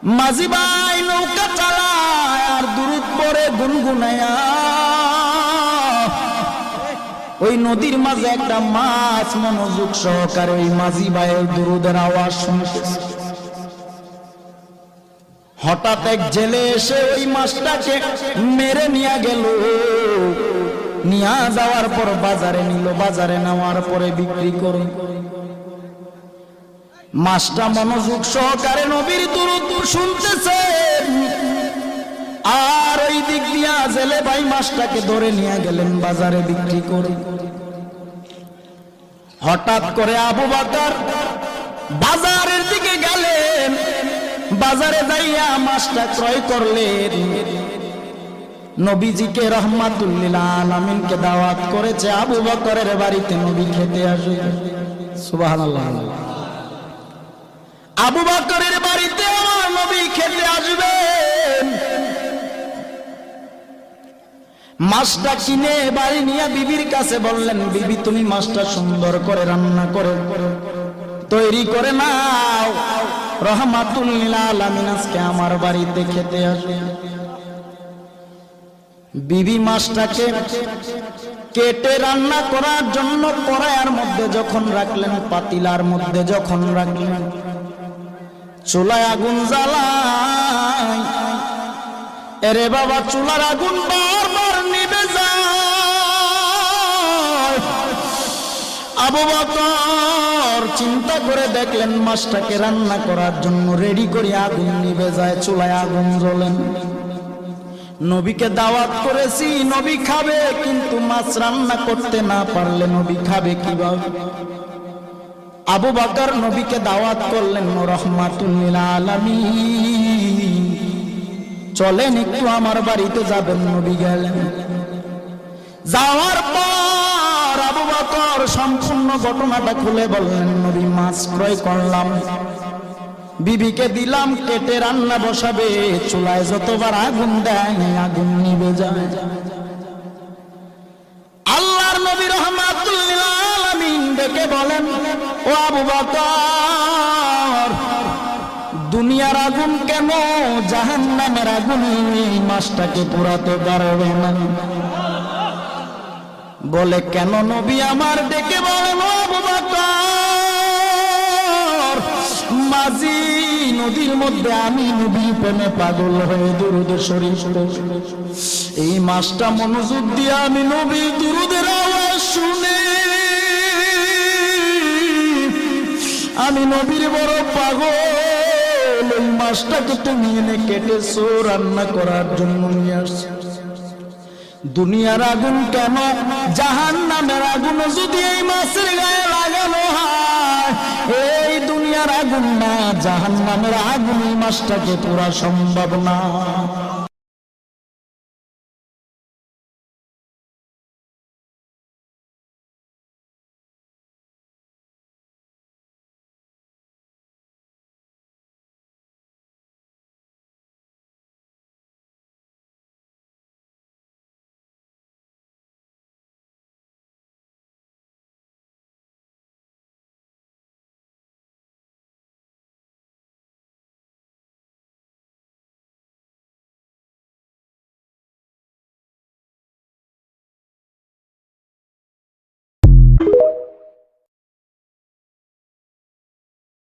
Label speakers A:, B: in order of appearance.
A: মাঝি ভাই নৌকা চালায় আর দুরূদ পড়ে গুনগুনায়া। ওই নদীর মাঝে একটা মাছ মনোযোগ সহকারে ওই মাঝি ভাইয়ের দুরূদের আওয়াজ শুনতেছে। হঠাৎ এক জেলে এসে ওই মাছটাকে মেরে নিয়ে গেল। নিয়ে যাওয়ার পর বাজারে নিল, বাজারে নেওয়ার পরে বিক্রি করে। মাছটা মনোযোগ সহকারে নবীর দুরূদ শুনতেছে, আর ওই দিক দিয়া জেলে ভাই মাছটাকে ধরে নিয়ে গেলেন বাজারে বিক্রি করে। হঠাৎ করে আবু বকর বাজারের দিকে গেলেন, বাজারে যাইয়া মাছটা ক্রয় করলেন। নবীজিকে রাহমাতুল লিল আলামিনকে দাওয়াত করেছে আবু বকরের বাড়িতে নবী খেতে আসবে। সুবহানাল্লাহ। আবু বকরের বাড়িতে আমার নবী খেতে আসবেন। মাছটা কিনে বাড়ি নিয়ে বিবির কাছে বললেন, বিবি তুমি মাছটা সুন্দর করে রান্না করে তৈরি করে নাও, রাহমাতুল লিল আলামিন আজকে আমার বাড়িতে খেতে আসবে। বিবি মাছটাকে কেটে রান্না করার জন্য কড়াইয়ের মধ্যে যখন রাখলেন, পাতিলার মধ্যে যখন রাখলেন, চুলায় আগুন জ্বালায়। এরে বাবা, চুলার আগুন বারবার নিভে যায়। আবু বকর চিন্তা করে দেখলেন মাছটাকে রান্না করার জন্য রেডি করে আগুন নিভে যায়, চুলায় আগুন জ্বলেন। নবীকে দাওয়াত করেছি, নবী খাবে, কিন্তু মাছ রান্না করতে না পারলে নবী খাবে কিভাবে? আবু বকর নবীকে দাওয়াত করলেন, রাহমাতুল লিল আলামিন চলেন একটু আমার বাড়িতে যাবেন। নবী গেলেন। যাওয়ার পর আবু বকর সম্পূর্ণ ঘটনাটা খুলে বললেন, নবী মাছ ক্রয় করলাম, বিবিকে দিলাম, কেটে রান্না বসাবে, চুলায় যতবার আগুন দেয় আগুন নিভে যায়। আল্লাহর নবী রাহমাতুল লিল আলামিন ডেকে বলেন, ও আবু বকর, দুনিয়ার আগুন কেন জাহান্নামের আগুন মাছটাকে পোড়াতে পারবে না? বলে কেন? নবী আমার ডেকে বলেন, ও আবু বকর, মাঝি নদীর মধ্যে আমি নবী প্রেমে পাগল হয়ে দুরূদ শরীফ এই মাছটা মনোযোগ দিয়ে আমি নবী দুরূদের আওয়াজ শুনে আমি নবীর বড় পাগল। ওই মাছটাকে তুমি এনে কেটেছো, রান্না করার জন্য নিয়ে আসছো। দুনিয়ার আগুন কেন জাহান্নামের আগুন যদি এই মাছের গায়ে লাগানো হয়, এই দুনিয়ার আগুন না জাহান্নামের আগুন এই মাছটাকে পুরা সম্ভব না।